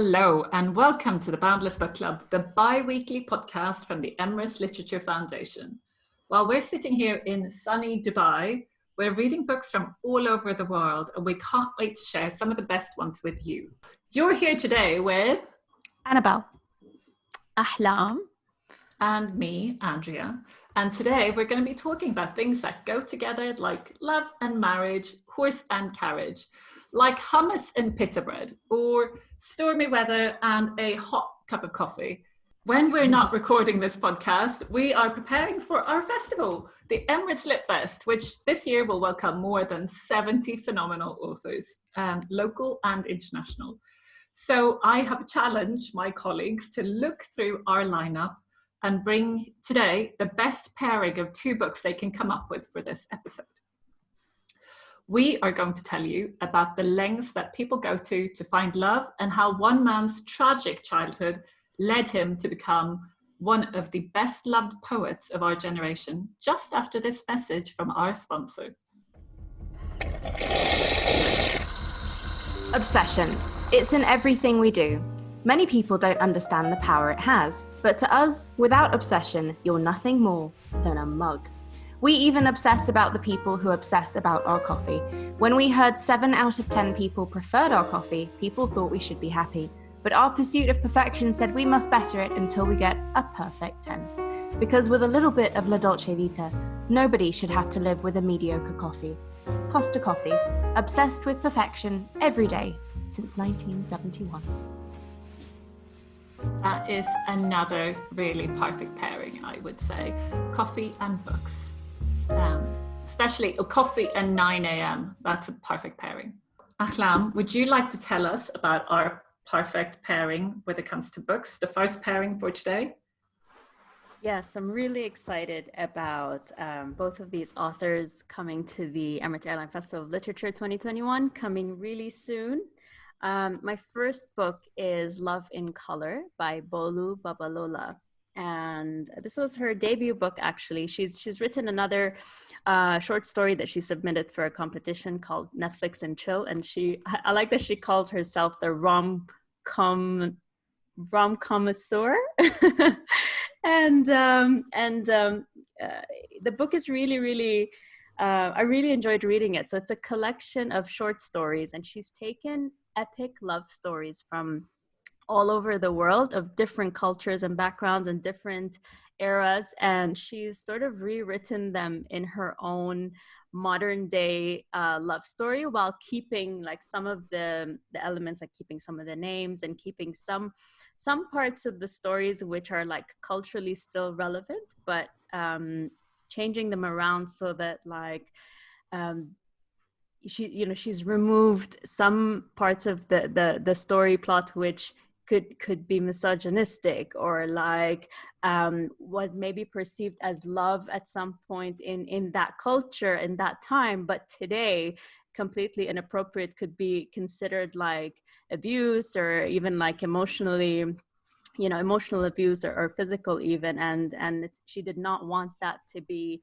Hello and welcome to the Boundless Book Club, the bi-weekly podcast from the Emirates Literature Foundation. While we're sitting here in sunny Dubai, we're reading books from all over the world and we can't wait to share some of the best ones with you. You're here today with Annabel, Ahlam, and me, Andrea. And today we're going to be talking about things that go together like love and marriage, horse and carriage, like hummus and pita bread, or stormy weather and a hot cup of coffee. When we're not recording this podcast, we are preparing for our festival, the Emirates Lit Fest, which this year will welcome more than 70 phenomenal authors, local and international. So I have challenged my colleagues to look through our lineup and bring today the best pairing of two books they can come up with for this episode. We are going to tell you about the lengths that people go to find love and how one man's tragic childhood led him to become one of the best loved poets of our generation, just after this message from our sponsor. Obsession. It's in everything we do. Many people don't understand the power it has, but to us, without obsession, you're nothing more than a mug. We even obsess about the people who obsess about our coffee. When we heard 7 out of 10 people preferred our coffee, people thought we should be happy. But our pursuit of perfection said we must better it until we get a perfect 10. Because with a little bit of La Dolce Vita, nobody should have to live with a mediocre coffee. Costa Coffee, obsessed with perfection every day since 1971. That is another really perfect pairing, I would say. Coffee and books. Especially coffee and 9 a.m. That's a perfect pairing. Ahlam, would you like to tell us about our perfect pairing when it comes to books, the first pairing for today? Yes, I'm really excited about both of these authors coming to the Emirates Airline Festival of Literature 2021, coming really soon. My first book is Love in Color by Bolu Babalola. And this was her debut book, actually. She's written another short story that she submitted for a competition called Netflix and Chill. And I like that she calls herself the rom-connoisseur. and the book is really, I really enjoyed reading it. So it's a collection of short stories, and she's taken epic love stories from all over the world of different cultures and backgrounds and different eras, and she's sort of rewritten them in her own modern day love story, while keeping like some of the elements, like keeping some of the names and keeping some parts of the stories which are like culturally still relevant, but changing them around so that like she's removed some parts of the story plot which could be misogynistic or like was maybe perceived as love at some point in that culture in that time, but today completely inappropriate, could be considered like abuse or even like emotional abuse or physical even, and she did not want that to be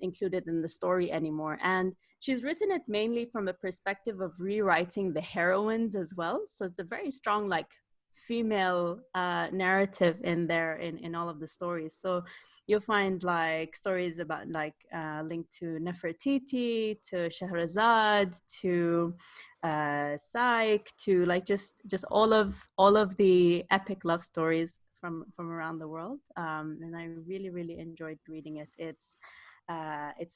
included in the story anymore. And she's written it mainly from a perspective of rewriting the heroines as well, so it's a very strong like female narrative in there in all of the stories. So you'll find like stories about like linked to Nefertiti, to Shahrazad, to Psyche, to like just all of the epic love stories from around the world, and I really enjoyed reading it. It's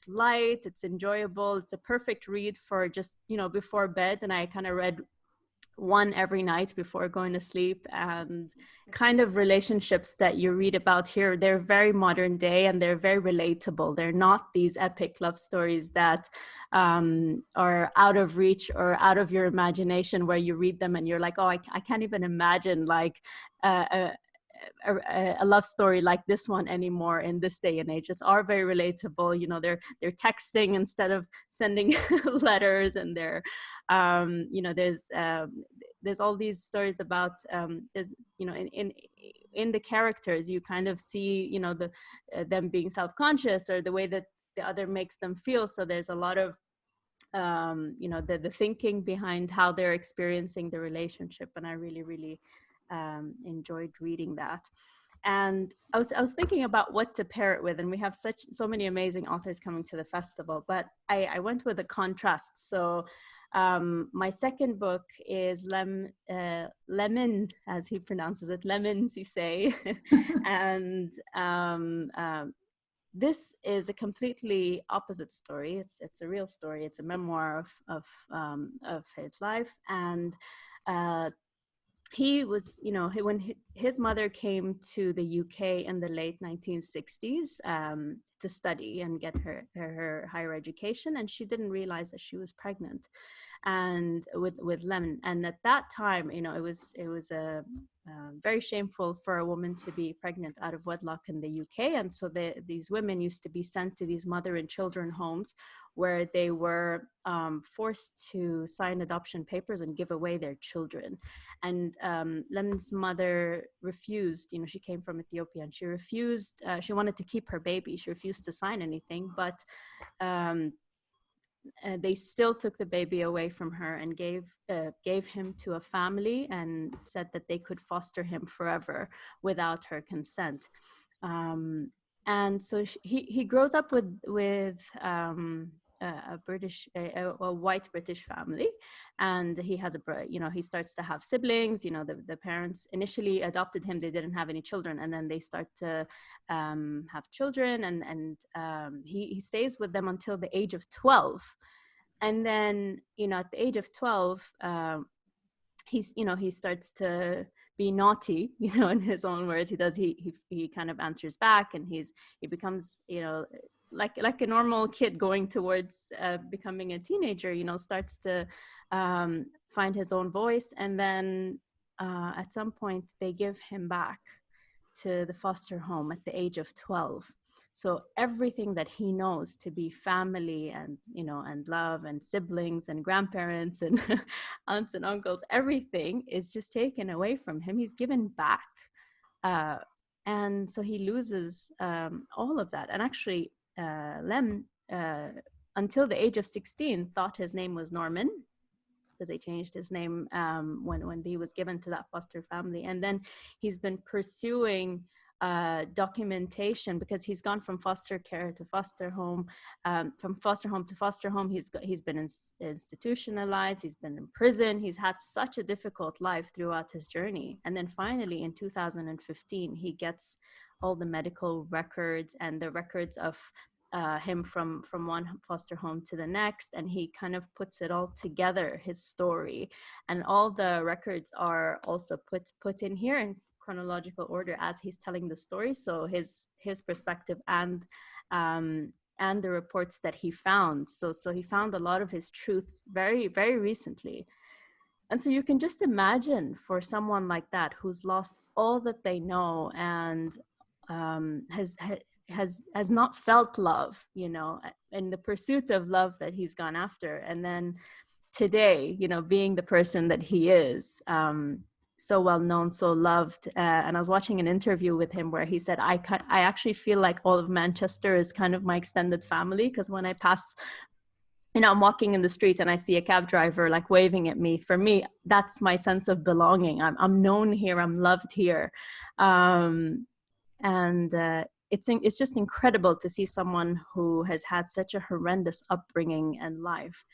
light, it's enjoyable, it's a perfect read for just before bed, and I kind of read one every night before going to sleep. And kind of relationships that you read about here, they're very modern day and they're very relatable. They're not these epic love stories that are out of reach or out of your imagination, where you read them and you're like, oh, I can't even imagine like a love story like this one anymore in this day and age. It's all very relatable. They're texting instead of sending letters, and they're there's all these stories about in the characters you kind of see them being self-conscious or the way that the other makes them feel. So there's a lot of the thinking behind how they're experiencing the relationship. And I really, really enjoyed reading that. And I was thinking about what to pair it with, and we have so many amazing authors coming to the festival, but I went with a contrast. So my second book is Lemn, as he pronounces it, Lemn Sissay. And this is a completely opposite story. It's a real story. It's a memoir of his life. And he was, when his mother came to the UK in the late 1960s to study and get her higher education, and she didn't realize that she was pregnant, and with Lemn. And at that time, it was very shameful for a woman to be pregnant out of wedlock in the UK. And so these women used to be sent to these mother and children homes where they were forced to sign adoption papers and give away their children. And Lemn's mother refused. She came from Ethiopia, and she refused. She wanted to keep her baby. She refused to sign anything, but they still took the baby away from her and gave him to a family, and said that they could foster him forever without her consent. And so he grows up with a white British family, and he has he starts to have siblings. The parents initially adopted him; they didn't have any children, and then they start to have children, and he stays with them until the age of 12. And then at the age of 12, he starts to be naughty, in his own words. He kind of answers back, and he becomes like a normal kid going towards becoming a teenager, starts to find his own voice. And then at some point they give him back to the foster home at the age of 12. So everything that he knows to be family and and love and siblings and grandparents and aunts and uncles, everything is just taken away from him. He's given back, and so he loses all of that. And actually Lemn, until the age of 16, thought his name was Norman, because they changed his name when he was given to that foster family. And then he's been pursuing documentation, because he's gone from foster care to foster home, from foster home to foster home. He's been institutionalized, he's been in prison, he's had such a difficult life throughout his journey. And then finally in 2015, he gets all the medical records and the records of him from one foster home to the next, and he kind of puts it all together, his story. And all the records are also put in here in chronological order as he's telling the story. So his perspective and the reports that he found. So he found a lot of his truths very, very recently. And so you can just imagine, for someone like that who's lost all that they know and has not felt love, in the pursuit of love that he's gone after. And then today, being the person that he is, so well known, so loved. And I was watching an interview with him where he said, I actually feel like all of Manchester is kind of my extended family, because when I pass, I'm walking in the street and I see a cab driver like waving at me. For me, that's my sense of belonging. I'm known here, I'm loved here. It's just incredible to see someone who has had such a horrendous upbringing and life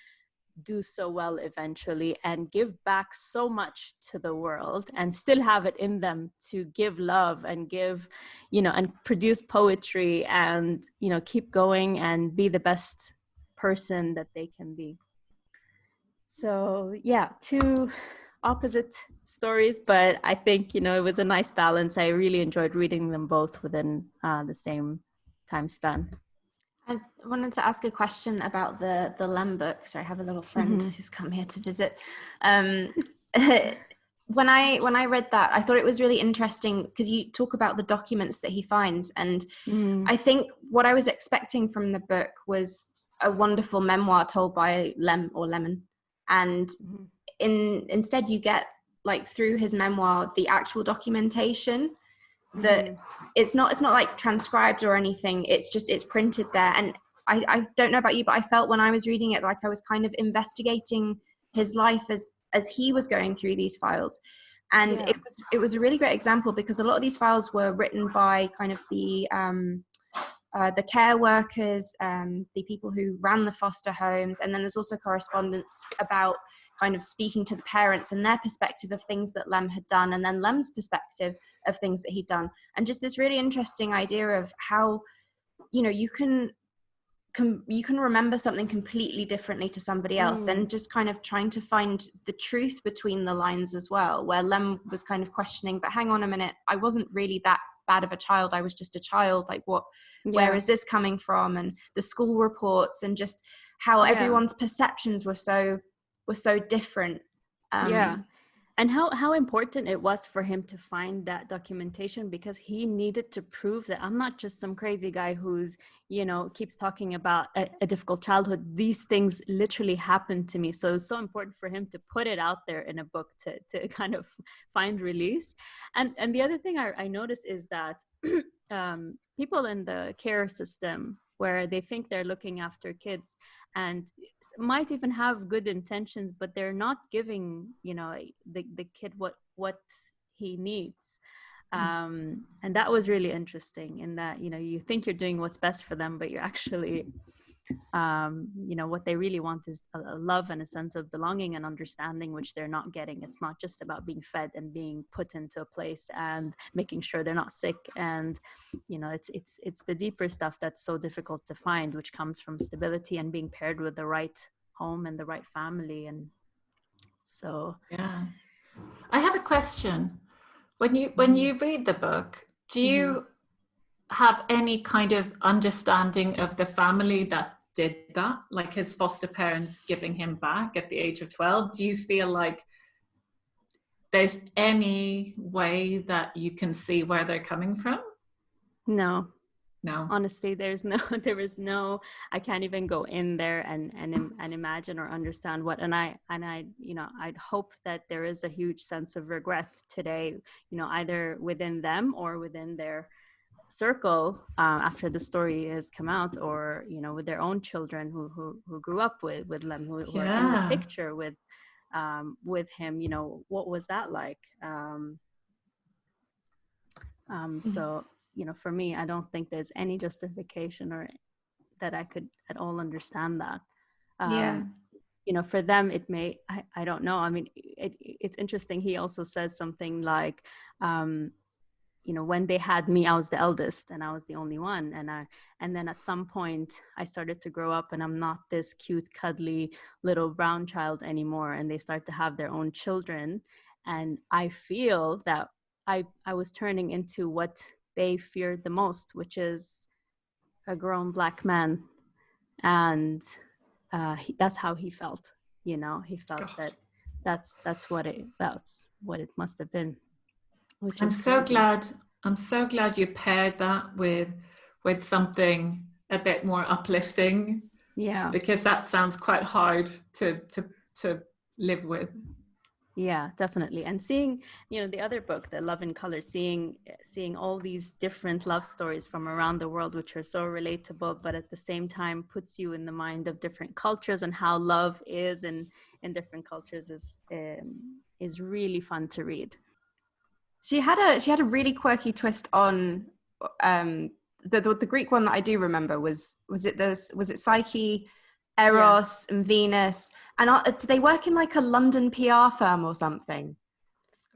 do so well eventually, and give back so much to the world, and still have it in them to give love and give, and produce poetry, and, keep going and be the best person that they can be. So yeah, two opposite stories, but I think, it was a nice balance. I really enjoyed reading them both within the same time span. I wanted to ask a question about the Lemn book. So I have a little friend who's come here to visit. When I read that, I thought it was really interesting, because you talk about the documents that he finds. And I think what I was expecting from the book was a wonderful memoir told by Lemn. And instead you get, like, through his memoir, the actual documentation that it's not like transcribed or anything. It's printed there. And I don't know about you, but I felt when I was reading it like I was kind of investigating his life as he was going through these files. And it was a really great example because a lot of these files were written by kind of the care workers, the people who ran the foster homes, and then there's also correspondence about kind of speaking to the parents and their perspective of things that Lemn had done, and then Lem's perspective of things that he'd done, and just this really interesting idea of how, you know, you can remember something completely differently to somebody else, and just kind of trying to find the truth between the lines as well, where Lemn was kind of questioning, but hang on a minute, I wasn't really that bad of a child, I was just a child, like where is this coming from? And the school reports, and just how everyone's perceptions were so different. And how important it was for him to find that documentation, because he needed to prove that I'm not just some crazy guy who's, you know, keeps talking about a difficult childhood. These things literally happened to me. So it's so important for him to put it out there in a book to kind of find release. And the other thing I noticed is that people in the care system, where they think they're looking after kids and might even have good intentions, but they're not giving, you know, the kid what he needs. And that was really interesting, in that, you know, you think you're doing what's best for them, but you're actually, you know, what they really want is a love and a sense of belonging and understanding, which they're not getting. It's not just about being fed and being put into a place and making sure they're not sick. And, you know, it's the deeper stuff that's so difficult to find, which comes from stability and being paired with the right home and the right family. And so, yeah. I have a question. When you read the book, do you have any kind of understanding of the family that did that, like his foster parents giving him back at the age of 12? Do you feel like there's any way that you can see where they're coming from? No. Honestly, there is no, I can't even go in there and imagine or understand what, and I, you know, I'd hope that there is a huge sense of regret today, you know, either within them or within their circle after the story has come out, or, you know, with their own children who grew up with Lemn, who are in the picture with him. You know, what was that like? So, you know, for me, I don't think there's any justification or that I could at all understand that. You know, for them, it may, I don't know. I mean, it's interesting. He also says something like, you know, when they had me, I was the eldest and I was the only one. And then at some point I started to grow up and I'm not this cute, cuddly little brown child anymore. And they start to have their own children. And I feel that I was turning into what they feared the most, which is a grown Black man. And that's how he felt, you know, he felt that that's what it must have been. I'm so glad you paired that with something a bit more uplifting. Yeah. Because that sounds quite hard to live with. Yeah, definitely. And seeing, you know, the other book, The Love in Color, seeing all these different love stories from around the world, which are so relatable, but at the same time puts you in the mind of different cultures and how love is in different cultures is really fun to read. She had a really quirky twist on the Greek one that I do remember was it Psyche, Eros, and Venus, and do they work in like a London PR firm or something?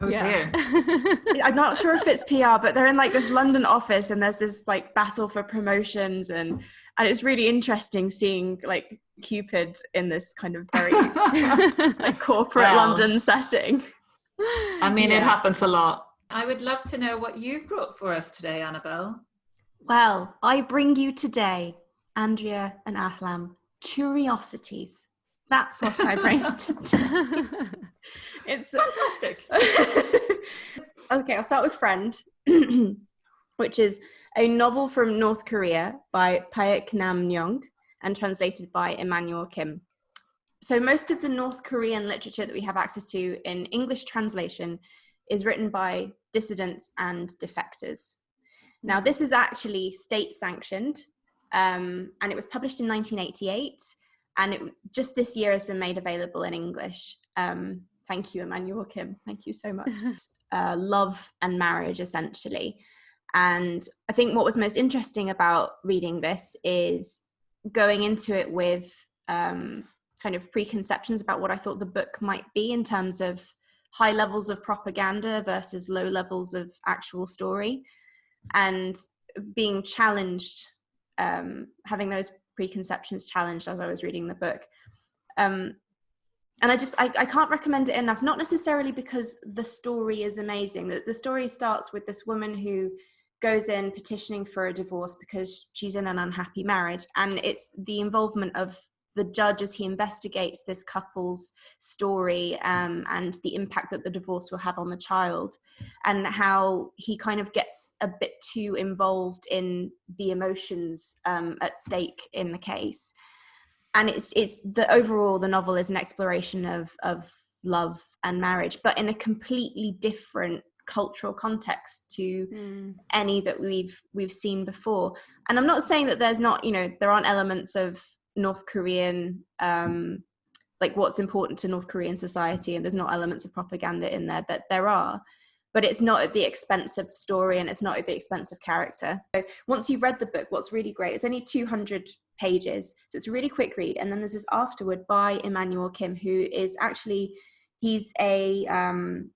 Oh dear. I'm not sure if it's PR, but they're in like this London office and there's this like battle for promotions, and it's really interesting seeing like Cupid in this kind of very like corporate London setting. I mean, it happens a lot. I would love to know what you've brought for us today, Annabelle. Well, I bring you today, Andrea and Ahlam, curiosities. That's what I bring today. It's fantastic. Okay, I'll start with Friend, which is a novel from North Korea by Paek Nam-Nyong and translated by Emmanuel Kim. So most of the North Korean literature that we have access to in English translation is written by dissidents and defectors. Now, this is actually state sanctioned. and it was published in 1988, and it just this year has been made available in English. Thank you, Emmanuel Kim. Thank you so much. Love and marriage, essentially. And I think what was most interesting about reading this is going into it with kind of preconceptions about what I thought the book might be in terms of high levels of propaganda versus low levels of actual story, and being challenged, having those preconceptions challenged as I was reading the book. And I can't recommend it enough, not necessarily because the story is amazing. The story starts with this woman who goes in petitioning for a divorce because she's in an unhappy marriage. And it's the involvement of the judge as he investigates this couple's story, and the impact that the divorce will have on the child, and how he kind of gets a bit too involved in the emotions at stake in the case. And it's the novel is an exploration of love and marriage, but in a completely different cultural context to any that we've seen before. And I'm not saying that there's not, there aren't elements of North Korean, like what's important to North Korean society, and there's not elements of propaganda in there, that there are, but it's not at the expense of story, and it's not at the expense of character. So once you've read the book, what's really great, it's only 200 pages, so it's a really quick read. And then there's this afterword by Emmanuel Kim, who is actually, he's an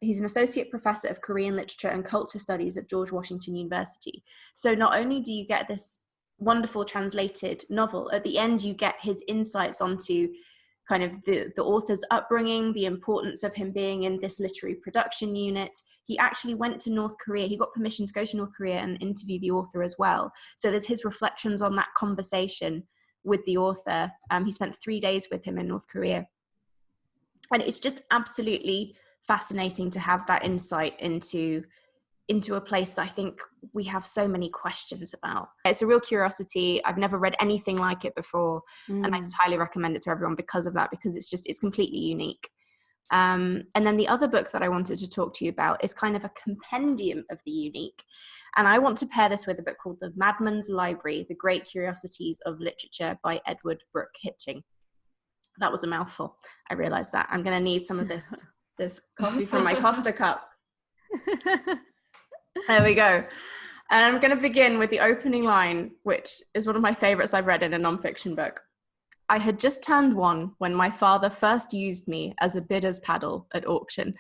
associate professor of Korean literature and culture studies at George Washington University. So not only do you get this wonderful translated novel, at the end you get his insights onto kind of the author's upbringing, the importance of him being in this literary production unit. He actually went to North Korea. He got permission to go to North Korea and interview the author as well. So there's his reflections on that conversation with the author. He spent 3 days with him in North Korea. And it's just absolutely fascinating to have that insight into a place that I think we have so many questions about. It's a real curiosity. I've never read anything like it before, and I just highly recommend it to everyone because of that, because it's completely unique. And then the other book that I wanted to talk to you about is kind of a compendium of the unique, and I want to pair this with a book called The Madman's Library: The Great Curiosities of Literature by Edward Brooke-Hitching. That was a mouthful. I realized that. I'm going to need some of this coffee from my Costa cup. There we go. And I'm going to begin with the opening line, which is one of my favorites I've read in a nonfiction book. I had just turned 1 when my father first used me as a bidder's paddle at auction.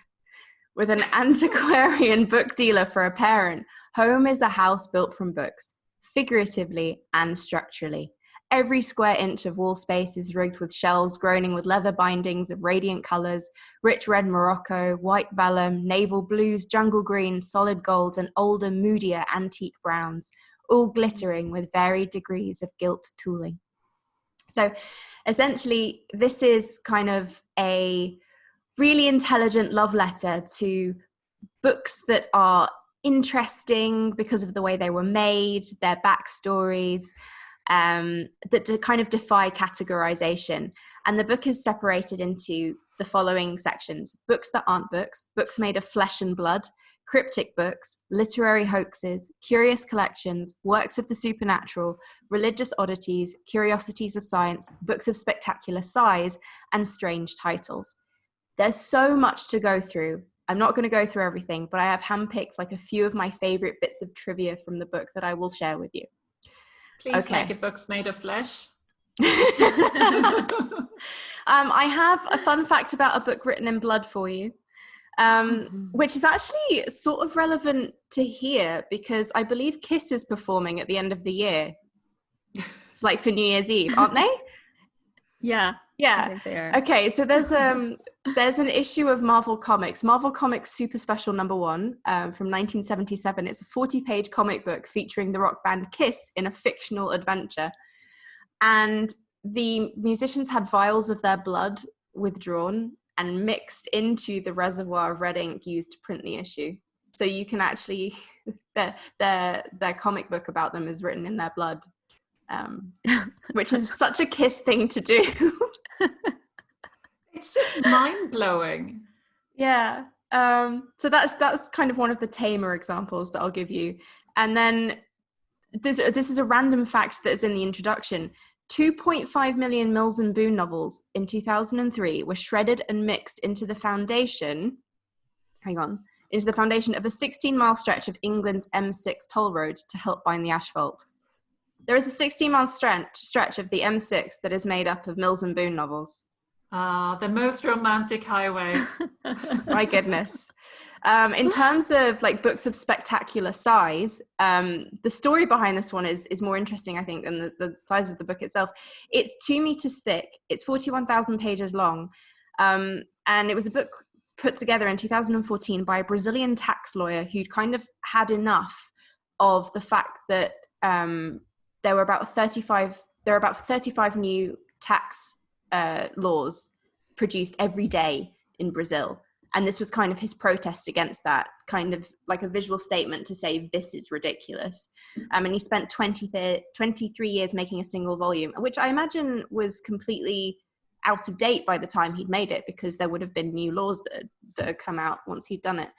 With an antiquarian book dealer for a parent, home is a house built from books, figuratively and structurally. Every square inch of wall space is rigged with shelves groaning with leather bindings of radiant colours, rich red Morocco, white vellum, naval blues, jungle greens, solid golds, and older, moodier antique browns, all glittering with varied degrees of gilt tooling. So essentially, this is kind of a really intelligent love letter to books that are interesting because of the way they were made, their backstories, that to kind of defy categorization. And the book is separated into the following sections: books that aren't books, books made of flesh and blood, cryptic books, literary hoaxes, curious collections, works of the supernatural, religious oddities, curiosities of science, books of spectacular size, and strange titles. There's so much to go through. I'm not going to go through everything, but I have handpicked like a few of my favorite bits of trivia from the book that I will share with you. Please make it books made of flesh. I have a fun fact about a book written in blood for you, which is actually sort of relevant to here, because I believe Kiss is performing at the end of the year, like for New Year's Eve, aren't they? Yeah. Yeah. I think they are. Okay, so there's an issue of Marvel Comics Super Special #1 from 1977. It's a 40-page comic book featuring the rock band Kiss in a fictional adventure. And the musicians had vials of their blood withdrawn and mixed into the reservoir of red ink used to print the issue. So you can actually, their comic book about them is written in their blood, which is such a Kiss thing to do. It's just mind-blowing. Yeah. So that's kind of one of the tamer examples that I'll give you. And then this is a random fact that's in the introduction. 2.5 million Mills and Boon novels in 2003 were shredded and mixed into the foundation of a 16-mile stretch of England's M6 toll road to help bind the asphalt. There is a 16-mile stretch of the M6 that is made up of Mills and Boon novels. The most romantic highway. My goodness. In terms of like books of spectacular size, the story behind this one is more interesting, I think, than the size of the book itself. It's 2 meters thick. It's 41,000 pages long. And it was a book put together in 2014 by a Brazilian tax lawyer who'd kind of had enough of the fact that there were about 35 new tax laws produced every day in Brazil. And this was kind of his protest against that, kind of like a visual statement to say, this is ridiculous. And he spent 23 years making a single volume, which I imagine was completely out of date by the time he'd made it, because there would have been new laws that had come out once he'd done it.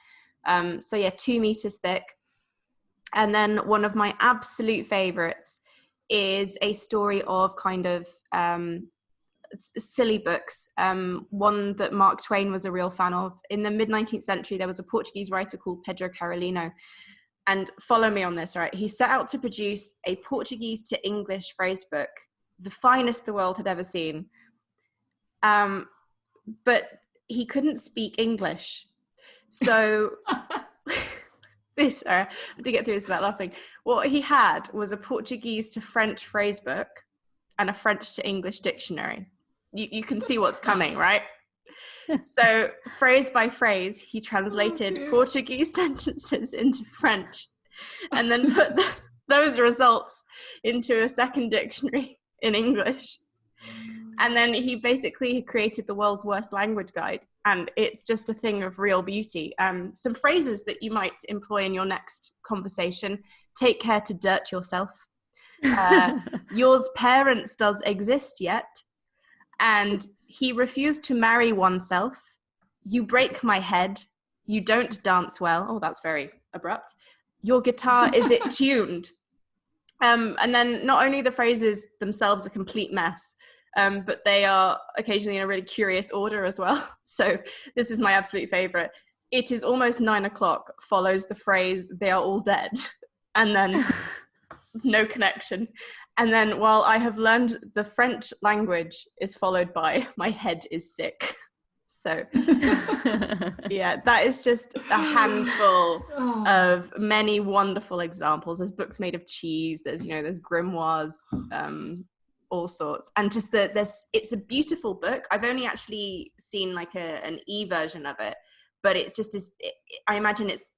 2 meters thick. And then one of my absolute favorites is a story of kind of silly books. One that Mark Twain was a real fan of. In the mid-19th century, there was a Portuguese writer called Pedro Carolino. And follow me on this, right? He set out to produce a Portuguese to English phrase book, the finest the world had ever seen. But he couldn't speak English. So sorry, I had to get through this without laughing. What he had was a Portuguese to French phrase book and a French to English dictionary. You can see what's coming, right? So phrase by phrase, he translated Portuguese sentences into French and then put those results into a second dictionary in English. And then he basically created the world's worst language guide. And it's just a thing of real beauty. Some phrases that you might employ in your next conversation: take care to dirt yourself. Yours parents does exist yet. And he refused to marry oneself. You break my head. You don't dance well. Oh, that's very abrupt. Your guitar, is it tuned? And then not only the phrases themselves a complete mess, but they are occasionally in a really curious order as well. So this is my absolute favorite. It is almost 9 o'clock follows the phrase, they are all dead. And then no connection. And then while I have learned the French language is followed by my head is sick. So yeah, that is just a handful of many wonderful examples. There's books made of cheese. There's grimoires, all sorts. And just it's a beautiful book. I've only actually seen like an e-version of it, but it's just I imagine it's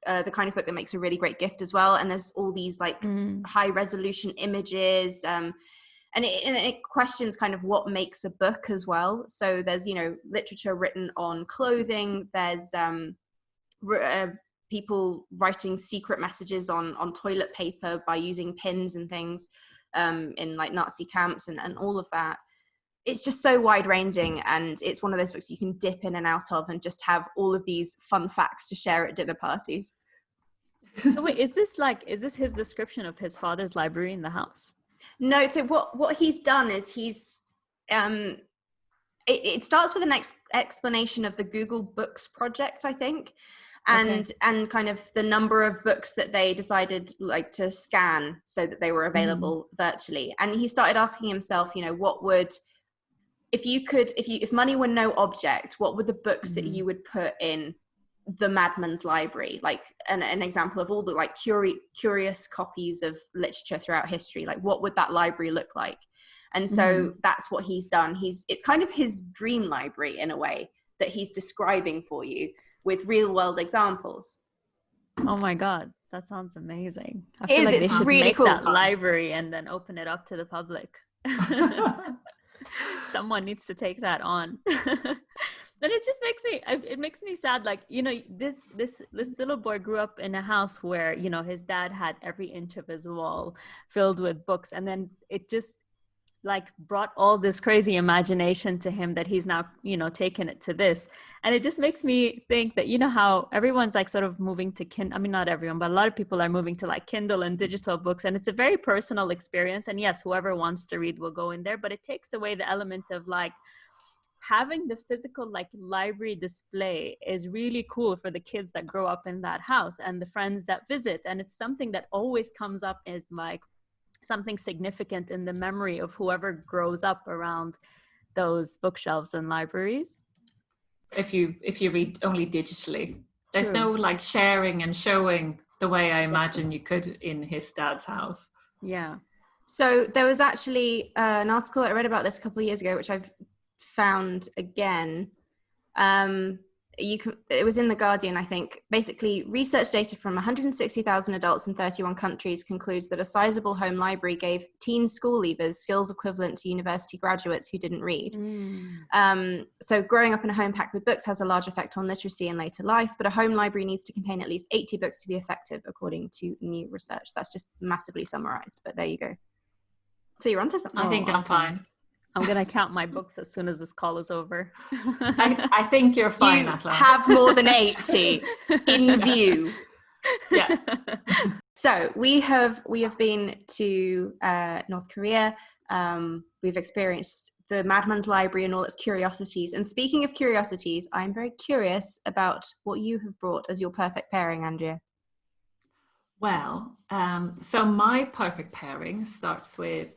the kind of book that makes a really great gift as well. And there's all these like high resolution images, and it questions kind of what makes a book as well. So there's literature written on clothing. There's people writing secret messages on toilet paper by using pins and things in like Nazi camps and all of that. It's just so wide ranging, and it's one of those books you can dip in and out of and just have all of these fun facts to share at dinner parties. So wait, is this his description of his father's library in the house? No, so what he's done is he's it starts with an explanation of the Google Books project, I think, and kind of the number of books that they decided like to scan so that they were available virtually. And he started asking himself, what would, if money were no object, what were the books that you would put in the Madman's library? Like an example of all the like curious copies of literature throughout history, like what would that library look like? And so that's what he's done. It's kind of his dream library in a way that he's describing for you with real world examples. Oh my God, that sounds amazing. I feel like they should really make cool. that library and then open it up to the public. Someone needs to take that on. But it just makes me sad. Like, this little boy grew up in a house where, his dad had every inch of his wall filled with books. And then like brought all this crazy imagination to him that he's now, you know, taken it to this. And it just makes me think that, you know, how everyone's like sort of moving to Kindle. I mean, not everyone, but a lot of people are moving to like Kindle and digital books. And it's a very personal experience. And yes, whoever wants to read will go in there, but it takes away the element of like having the physical like library display is really cool for the kids that grow up in that house and the friends that visit. And it's something that always comes up as like something significant in the memory of whoever grows up around those bookshelves and libraries. If you read only digitally, there's True. no like sharing and showing the way I imagine you could in his dad's house. Yeah. So there was actually an article I read about this a couple of years ago, which I've found again. It was in The Guardian, I think. Basically, research data from 160,000 adults in 31 countries concludes that a sizable home library gave teen school leavers skills equivalent to university graduates who didn't read. So growing up in a home packed with books has a large effect on literacy in later life, but a home library needs to contain at least 80 books to be effective, according to new research. That's just massively summarized, but there you go. So you're onto something. I think I'm fine. I'm going to count my books as soon as this call is over. I think you're fine, You Ahlam. have more than 80 in view. Yeah. So we have been to North Korea. We've experienced the Madman's library and all its curiosities. And speaking of curiosities, I'm very curious about what you have brought as your perfect pairing, Andrea. Well, so my perfect pairing starts with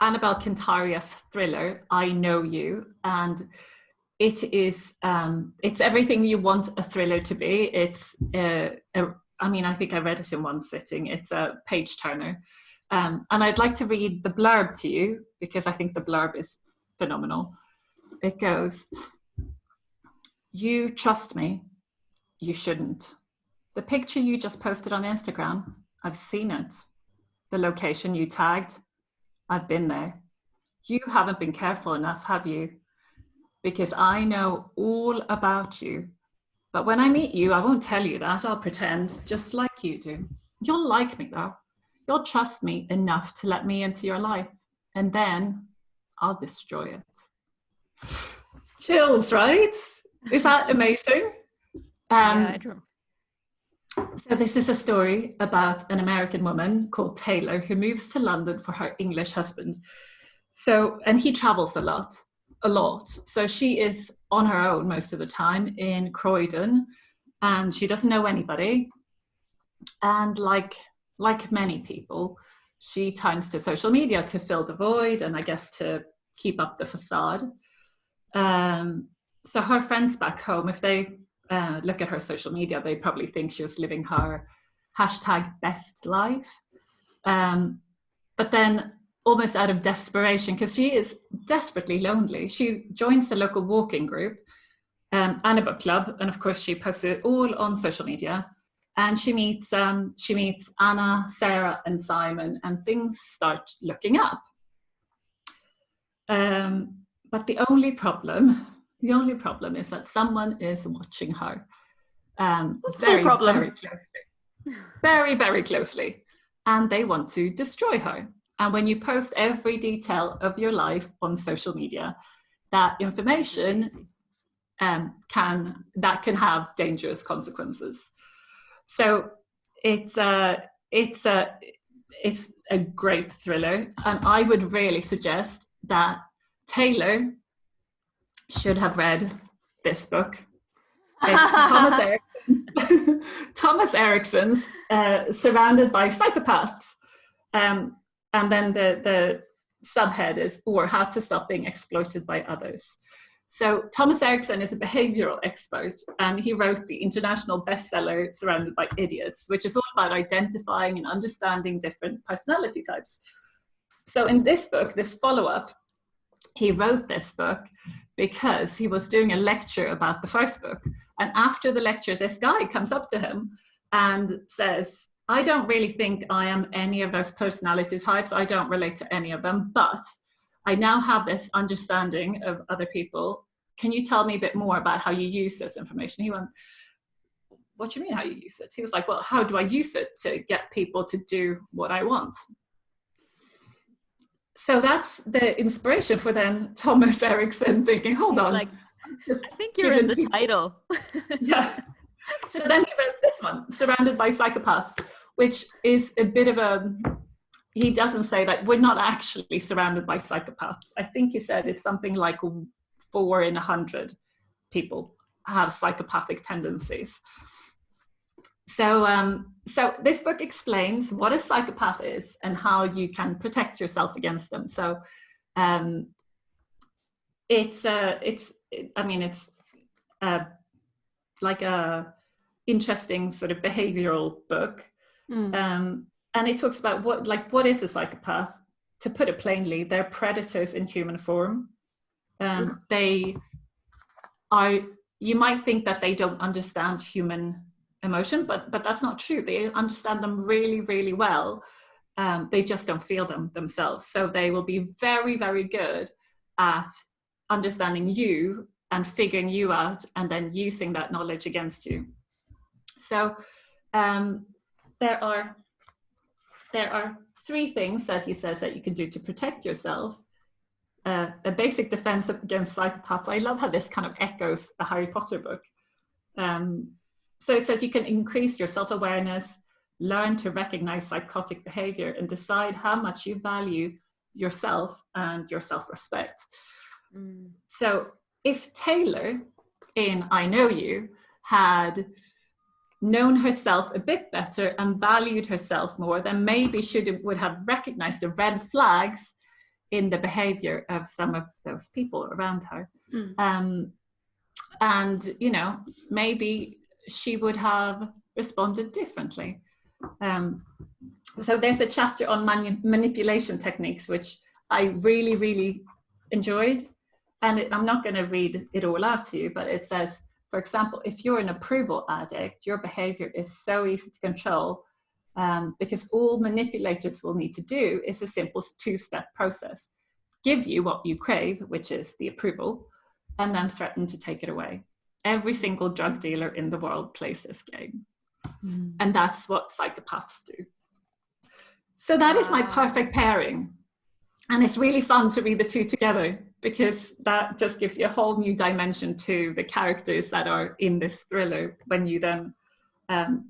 Annabel Kantaria's thriller, I Know You, and it is, it's everything you want a thriller to be. It's, I think I read it in one sitting. It's a page turner. And I'd like to read the blurb to you because I think the blurb is phenomenal. It goes, "You trust me, you shouldn't. The picture you just posted on Instagram, I've seen it. The location you tagged, I've been there. You haven't been careful enough, have you? Because I know all about you. But when I meet you, I won't tell you that. I'll pretend just like you do. You'll like me though. You'll trust me enough to let me into your life. And then I'll destroy it." Chills, right? Is that amazing? Yeah, I do. So this is a story about an American woman called Taylor who moves to London for her English husband. So, and he travels a lot. So she is on her own most of the time in Croydon, and she doesn't know anybody. And like many people, she turns to social media to fill the void and I guess to keep up the facade. So her friends back home, if they look at her social media, they probably think she was living her #best life. But then almost out of desperation, because she is desperately lonely, she joins the local walking group, Annabel Club, and of course she posts it all on social media. And she meets Anna, Sarah, and Simon, and things start looking up. But the only problem is that someone is watching her very, very closely. Very, very closely. And they want to destroy her. And when you post every detail of your life on social media, that information can have dangerous consequences. So it's a great thriller, and I would really suggest that Taylor should have read this book. It's Thomas Erikson's Surrounded by Psychopaths. And then the subhead is, or How to Stop Being Exploited by Others. So Thomas Erikson is a behavioral expert, and he wrote the international bestseller Surrounded by Idiots, which is all about identifying and understanding different personality types. So in this book, this follow-up, he wrote this book because he was doing a lecture about the first book. And after the lecture, this guy comes up to him and says, "I don't really think I am any of those personality types. I don't relate to any of them, but I now have this understanding of other people. Can you tell me a bit more about how you use this information?" He went, "What do you mean how you use it?" He was like, "Well, how do I use it to get people to do what I want?" so that's the inspiration for then Thomas Erikson thinking, hold on, like, just I think you're in the people... title. Yeah. So then he wrote this one, Surrounded by Psychopaths, which is a bit of a, he doesn't say that we're not actually surrounded by psychopaths. I think he said it's something like 4 in 100 people have psychopathic tendencies. So this book explains what a psychopath is and how you can protect yourself against them. So it's like a interesting sort of behavioral book. And it talks about what is a psychopath. To put it plainly, they're predators in human form. They are, you might think that they don't understand human emotion, but that's not true. They understand them really, really well. They just don't feel them themselves. So they will be very, very good at understanding you and figuring you out and then using that knowledge against you. So there are 3 things that he says that you can do to protect yourself. A basic defense against psychopaths. I love how this kind of echoes a Harry Potter book. So it says you can increase your self-awareness, learn to recognize psychotic behavior, and decide how much you value yourself and your self-respect. So if Taylor in I Know You had known herself a bit better and valued herself more, then maybe she would have recognized the red flags in the behavior of some of those people around her. And, you know, maybe she would have responded differently. So there's a chapter on manipulation techniques, which I really, really enjoyed. And I'm not going to read it all out to you, but it says, for example, if you're an approval addict, your behavior is so easy to control because all manipulators will need to do is a simple 2-step process. Give you what you crave, which is the approval, and then threaten to take it away. Every single drug dealer in the world plays this game. And that's what psychopaths do. So that is my perfect pairing. And it's really fun to read the 2 together because that just gives you a whole new dimension to the characters that are in this thriller when you then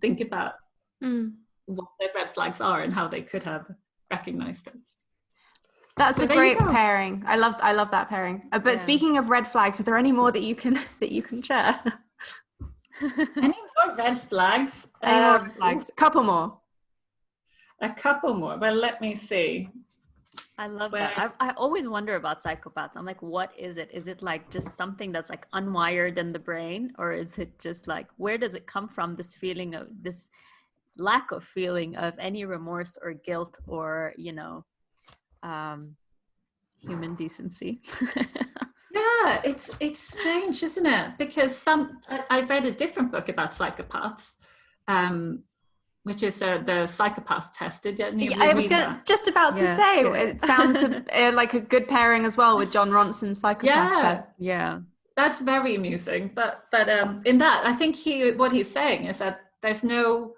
think about what their red flags are and how they could have recognized it. That's a great pairing. I love that pairing. But speaking of red flags, are there any more that you can share? Any more red flags? Any more red flags? A couple more. Well, let me see. I love that. I always wonder about psychopaths. I'm like, what is it? Is it like just something that's like unwired in the brain? Or is it just like, where does it come from? This feeling of this lack of feeling of any remorse or guilt or, you know, human decency. Yeah, it's strange, isn't it? Because I read a different book about psychopaths, which is the psychopath test. I was just about to say, it sounds like a good pairing as well with John Ronson's psychopath test. Yeah, that's very amusing. But in that, I think what he's saying is that there's no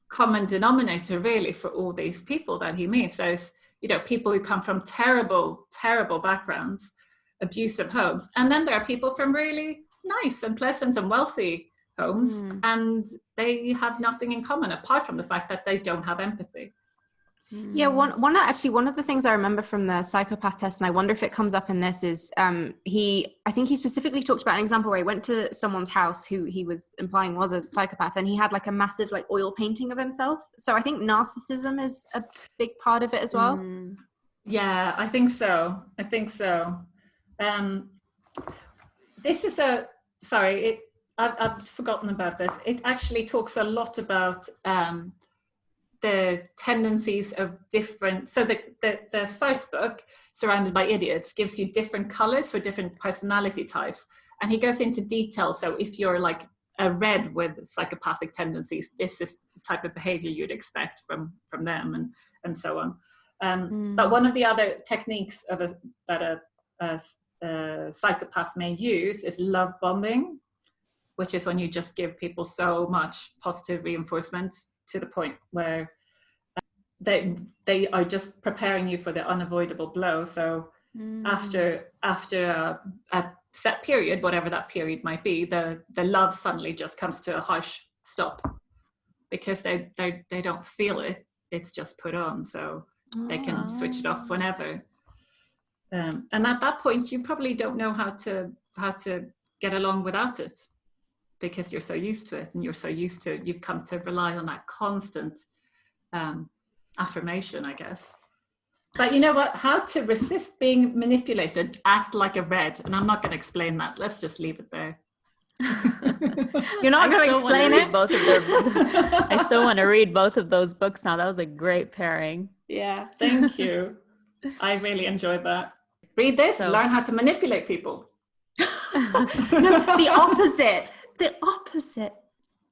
common denominator really for all these people that he meets. There's, you know, people who come from terrible, terrible backgrounds, abusive homes, and then there are people from really nice and pleasant and wealthy homes, and they have nothing in common apart from the fact that they don't have empathy. Yeah, one of the things I remember from the psychopath test, and I wonder if it comes up in this, is I think he specifically talked about an example where he went to someone's house who he was implying was a psychopath, and he had like a massive like oil painting of himself. So I think narcissism is a big part of it as well. Yeah, I think so. This is I've forgotten about this. It actually talks a lot about the tendencies of different, so the first book, Surrounded by Idiots, gives you different colors for different personality types, and he goes into detail. So if you're like a red with psychopathic tendencies, this is the type of behavior you'd expect from them, and so on. But one of the other techniques that a psychopath may use is love bombing, which is when you just give people so much positive reinforcement to the point where they are just preparing you for the unavoidable blow. So after a set period, whatever that period might be, the love suddenly just comes to a hush stop, because they don't feel it. It's just put on, so they can switch it off whenever. And at that point, you probably don't know how to get along without it, because you're so used to it, and you've come to rely on that constant affirmation, I guess. But you know what? How to resist being manipulated? Act like a red. And I'm not going to explain that. Let's just leave it there. You're not going to explain it? I so want to read both of those books now. That was a great pairing. Yeah, thank you. I really enjoyed that. Read this, learn how to manipulate people. No, the opposite. The opposite.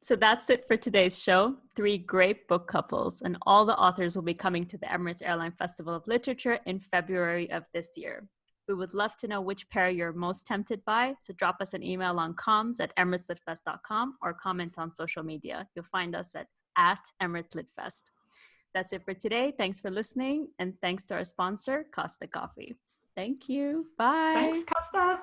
So that's it for today's show. 3 great book couples, and all the authors will be coming to the Emirates Airline Festival of Literature in February of this year. We would love to know which pair you're most tempted by, so drop us an email on comms@emirateslitfest.com or comment on social media. You'll find us at Emirates Litfest. That's it for today. Thanks for listening, and thanks to our sponsor, Costa Coffee. Thank you. Bye. Thanks, Costa.